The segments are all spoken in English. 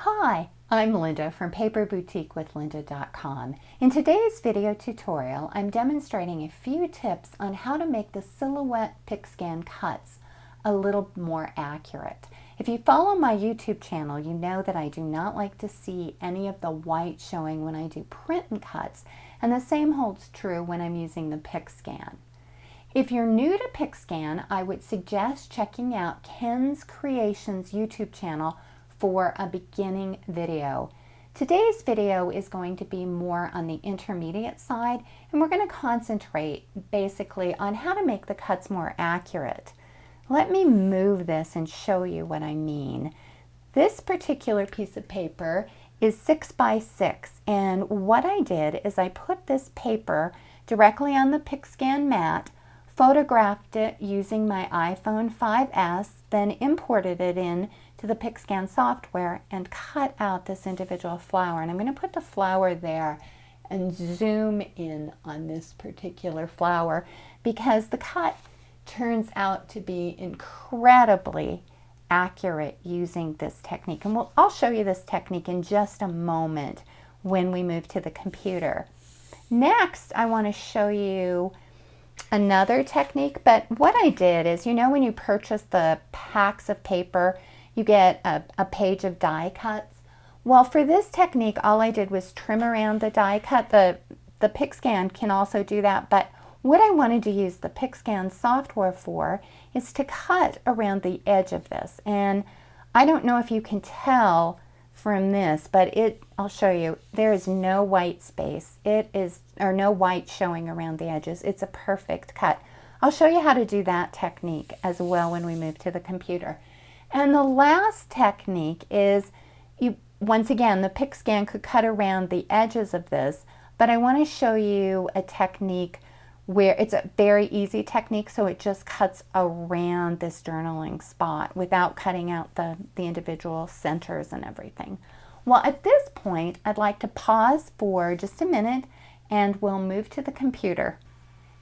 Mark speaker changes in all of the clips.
Speaker 1: Hi, I'm Linda from paperboutiquewithlinda.com. In today's video tutorial, I'm demonstrating a few tips on how to make the Silhouette PixScan cuts a little more accurate. If you follow my YouTube channel, you know that I do not like to see any of the white showing when I do print and cuts, and the same holds true when I'm using the PixScan. If you're new to PixScan, I would suggest checking out Ken's Creations YouTube channel for a beginning video. Today's video is going to be more on the intermediate side, and we're going to concentrate basically on how to make the cuts more accurate. Let me move this and show you what I mean. This particular piece of paper is 6 by 6, and what I did is I put this paper directly on the PixScan mat, photographed it using my iPhone 5S, then imported it in to the PixScan software and cut out this individual flower. And I'm going to put the flower there and zoom in on this particular flower because the cut turns out to be incredibly accurate using this technique. And I'll show you this technique in just a moment when we move to the computer. Next, I want to show you another technique, but what I did is, you know, when you purchase the packs of paper, you get a page of die cuts. Well, for this technique, all I did was trim around the die cut. The PixScan can also do that, but what I wanted to use the PixScan software for is to cut around the edge of this. And I don't know if you can tell from this, but I'll show you, there is no white space. Or no white showing around the edges. It's a perfect cut. I'll show you how to do that technique as well when we move to the computer. And the last technique is, once again, the PixScan could cut around the edges of this, but I want to show you a technique where it's a very easy technique, so it just cuts around this journaling spot without cutting out the individual centers and everything. Well, at this point, I'd like to pause for just a minute and we'll move to the computer.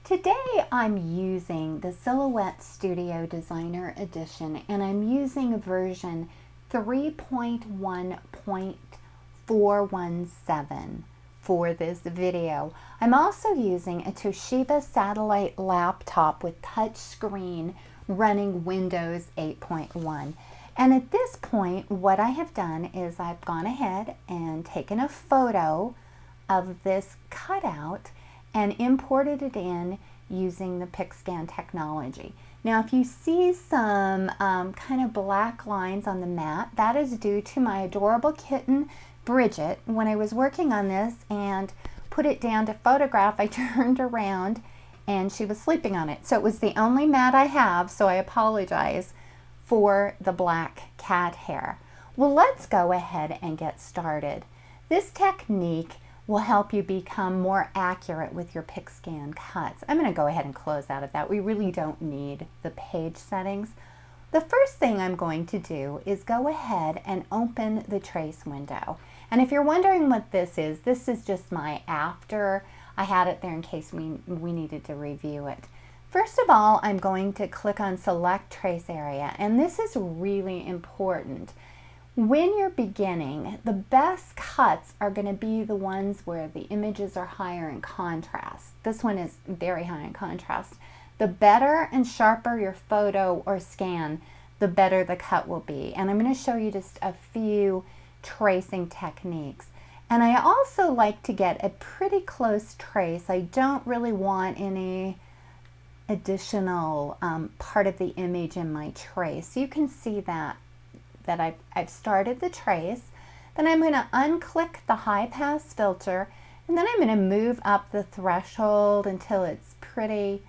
Speaker 1: Today I'm using the Silhouette Studio Designer Edition, and I'm using version 3.1.417 for this video. I'm also using a Toshiba satellite laptop with touch screen running Windows 8.1. And at this point, what I have done is I've gone ahead and taken a photo of this cutout and imported it in using the PixScan technology. Now, if you see some kind of black lines on the mat, that is due to my adorable kitten, Bridget. When I was working on this and put it down to photograph, I turned around and she was sleeping on it. So it was the only mat I have, so I apologize for the black cat hair. Well, let's go ahead and get started. This technique will help you become more accurate with your PixScan cuts. I'm going to go ahead and close out of that. We really don't need the page settings. The first thing I'm going to do is go ahead and open the trace window. And if you're wondering what this is just my after. I had it there in case we needed to review it. First of all, I'm going to click on Select Trace Area, and this is really important. When you're beginning, the best cuts are going to be the ones where the images are higher in contrast. This one is very high in contrast. The better and sharper your photo or scan, the better the cut will be. And I'm going to show you just a few tracing techniques. And I also like to get a pretty close trace. I don't really want any additional part of the image in my trace. You can see that I've started the trace. Then I'm going to unclick the high pass filter, and then I'm going to move up the threshold until it's pretty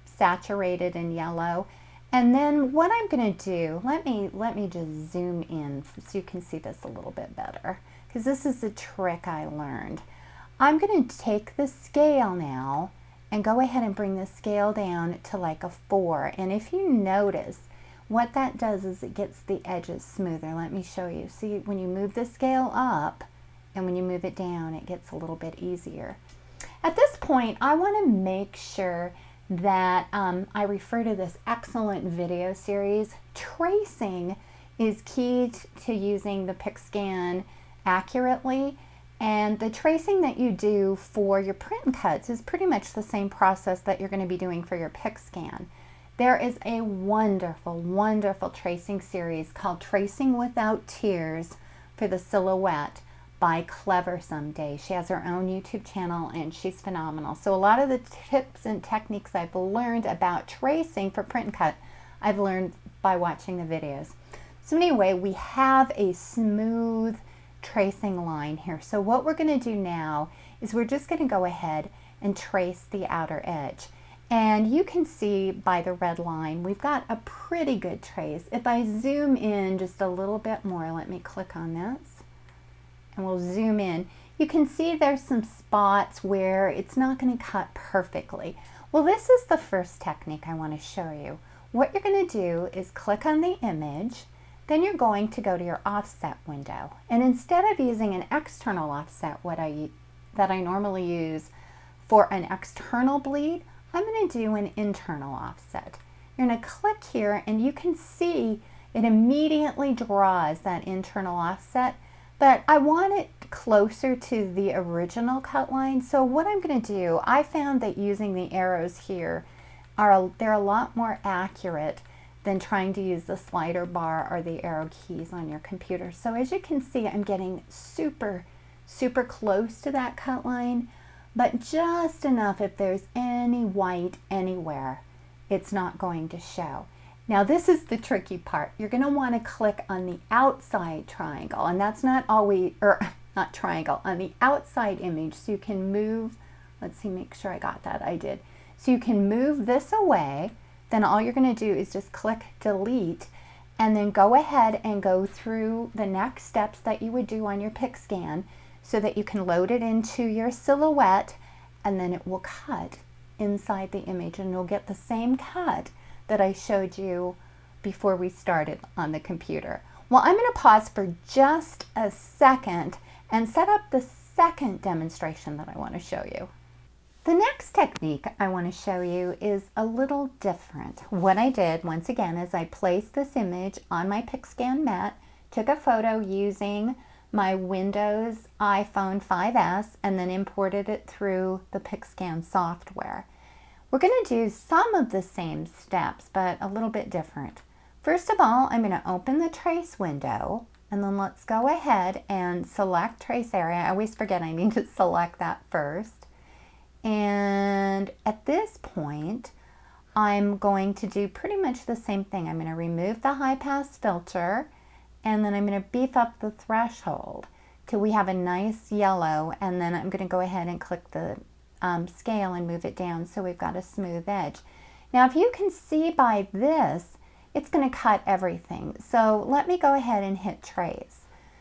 Speaker 1: saturated in yellow. And then what I'm going to do, let me just zoom in so you can see this a little bit better, because this is a trick I learned. I'm going to take the scale now and go ahead and bring the scale down to like a 4. And if you notice, what that does is it gets the edges smoother. Let me show you. See, when you move the scale up and when you move it down, it gets a little bit easier. At this point, I want to make sure that I refer to this excellent video series, Tracing is key to using the PixScan accurately. And the tracing that you do for your print cuts is pretty much the same process that you're going to be doing for your PixScan. There is a wonderful, wonderful tracing series called Tracing Without Tears for the Silhouette by Clever Someday. She has her own YouTube channel and she's phenomenal. So a lot of the tips and techniques I've learned about tracing for print and cut, I've learned by watching the videos. So anyway, we have a smooth tracing line here. So what we're going to do now is we're just going to go ahead and trace the outer edge. And you can see by the red line, we've got a pretty good trace. If I zoom in just a little bit more, let me click on this, and we'll zoom in. You can see there's some spots where it's not going to cut perfectly. Well, this is the first technique I want to show you. What you're going to do is click on the image, then you're going to go to your offset window. And instead of using an external offset, that I normally use for an external bleed, I'm going to do an internal offset. You're going to click here and you can see it immediately draws that internal offset, but I want it closer to the original cut line. So what I'm going to do, I found that using the arrows here, they're a lot more accurate than trying to use the slider bar or the arrow keys on your computer. So as you can see, I'm getting super, super close to that cut line, but just enough if there's any white anywhere, it's not going to show. Now this is the tricky part. You're going to want to click on the outside triangle, and that's not always, or not triangle, on the outside image, so you can move, let's see, make sure I got that, I did. So you can move this away, then all you're going to do is just click delete, and then go ahead and go through the next steps that you would do on your PixScan so that you can load it into your Silhouette, and then it will cut inside the image, and you'll get the same cut that I showed you before we started on the computer. Well, I'm going to pause for just a second and set up the second demonstration that I want to show you. The next technique I want to show you is a little different. What I did, once again, is I placed this image on my PixScan mat, took a photo using my Windows iPhone 5S, and then imported it through the PixScan software. We're going to do some of the same steps, but a little bit different. First of all, I'm going to open the trace window, and then let's go ahead and select trace area. I always forget I need to select that first. And at this point, I'm going to do pretty much the same thing. I'm going to remove the high pass filter, and then I'm going to beef up the threshold till we have a nice yellow, and then I'm going to go ahead and click the scale and move it down so we've got a smooth edge. Now if you can see by this, it's going to cut everything. So let me go ahead and hit trace.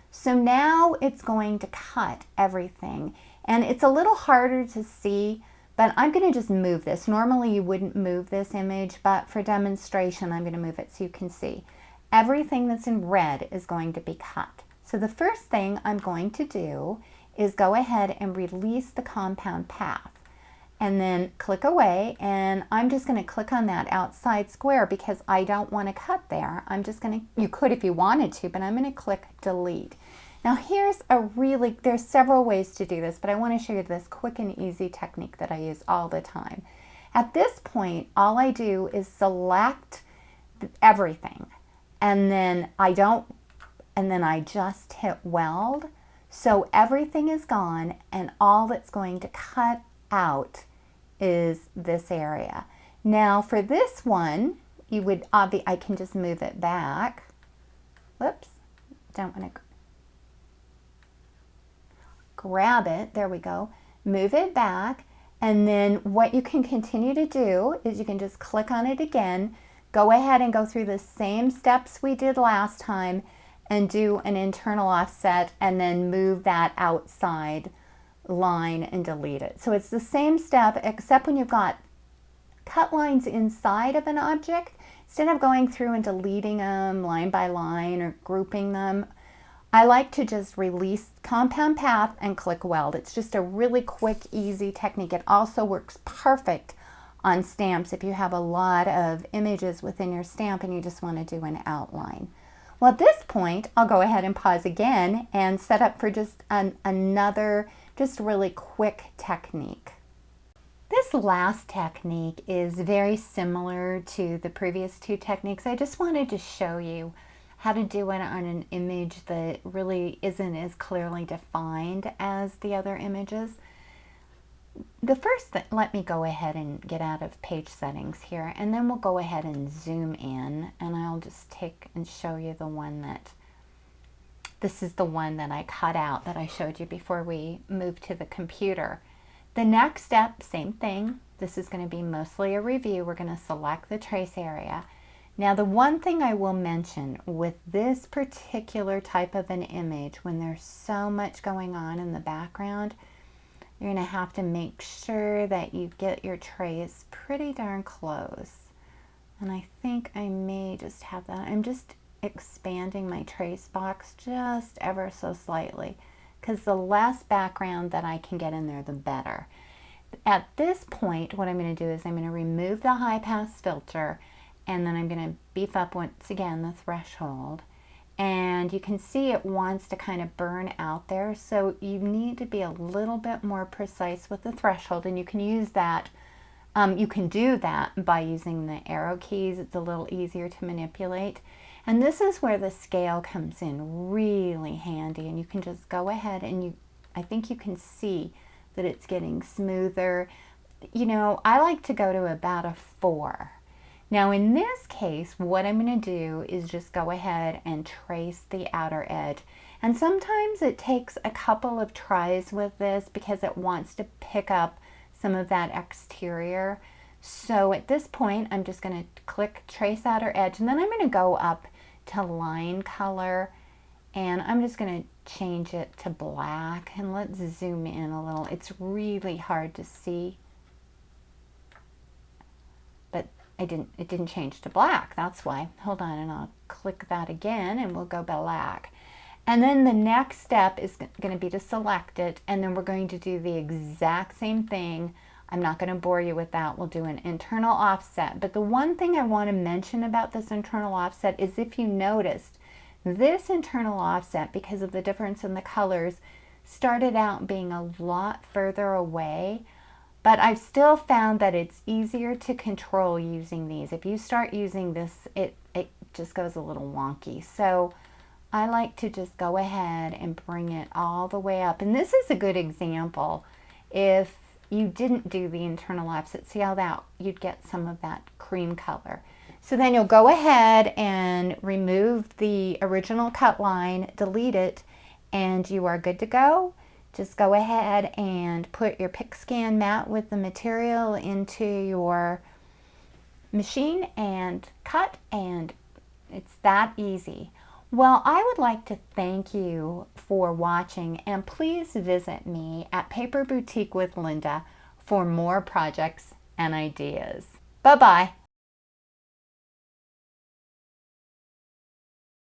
Speaker 1: So now it's going to cut everything, and it's a little harder to see, but I'm going to just move this. Normally you wouldn't move this image, but for demonstration I'm going to move it so you can see. Everything that's in red is going to be cut. So the first thing I'm going to do is go ahead and release the compound path, and then click away, and I'm just going to click on that outside square because I don't want to cut there. I'm just going to, you could if you wanted to, but I'm going to click delete. Now there's several ways to do this, but I want to show you this quick and easy technique that I use all the time. At this point, all I do is select everything, and then I just hit weld. So everything is gone, and all that's going to cut out is this area. Now for this one, I can just move it back. Whoops, don't want to grab it. There we go. Move it back, and then what you can continue to do is you can just click on it again, go ahead and go through the same steps we did last time, and do an internal offset, and then move that outside line and delete it. So it's the same step, except when you've got cut lines inside of an object, instead of going through and deleting them line by line or grouping them, I like to just release compound path and click weld. It's just a really quick, easy technique. It also works perfect on stamps if you have a lot of images within your stamp and you just want to do an outline. Well, at this point, I'll go ahead and pause again and set up for just another just really quick technique. This last technique is very similar to the previous two techniques. I just wanted to show you how to do it on an image that really isn't as clearly defined as the other images. The first thing, let me go ahead and get out of page settings here, and then we'll go ahead and zoom in, and I'll just take and show you the one that, this is the one that I cut out that I showed you before we moved to the computer. The next step, same thing. This is going to be mostly a review. We're going to select the trace area. Now, the one thing I will mention with this particular type of an image, when there's so much going on in the background, you're going to have to make sure that you get your trace pretty darn close. And I think I may just have that. I'm just expanding my trace box just ever so slightly, because the less background that I can get in there, the better. At this point, what I'm going to do is I'm going to remove the high pass filter, and then I'm going to beef up once again the threshold. And you can see it wants to kind of burn out there, so you need to be a little bit more precise with the threshold, and you can use that. You can do that by using the arrow keys. It's a little easier to manipulate. And this is where the scale comes in really handy, and you can just go ahead and I think you can see that it's getting smoother. You know, I like to go to about a 4. Now in this case, what I'm going to do is just go ahead and trace the outer edge. And sometimes it takes a couple of tries with this because it wants to pick up some of that exterior. So at this point, I'm just going to click Trace Outer Edge, and then I'm going to go up to Line Color, and I'm just going to change it to black. And let's zoom in a little. It's really hard to see, but it didn't change to black. That's why. Hold on, and I'll click that again, and we'll go black. And then the next step is going to be to select it, and then we're going to do the exact same thing. I'm not going to bore you with that. We'll do an internal offset. But the one thing I want to mention about this internal offset is, if you noticed, this internal offset, because of the difference in the colors, started out being a lot further away. But I've still found that it's easier to control using these. If you start using this, it just goes a little wonky. So I like to just go ahead and bring it all the way up. And this is a good example. If you didn't do the internal offset, see how that you'd get some of that cream color. So then you'll go ahead and remove the original cut line, delete it, and you are good to go. Just go ahead and put your PixScan mat with the material into your machine and cut, and it's that easy. Well, I would like to thank you for watching, and please visit me at Paper Boutique with Linda for more projects and ideas. Bye-bye.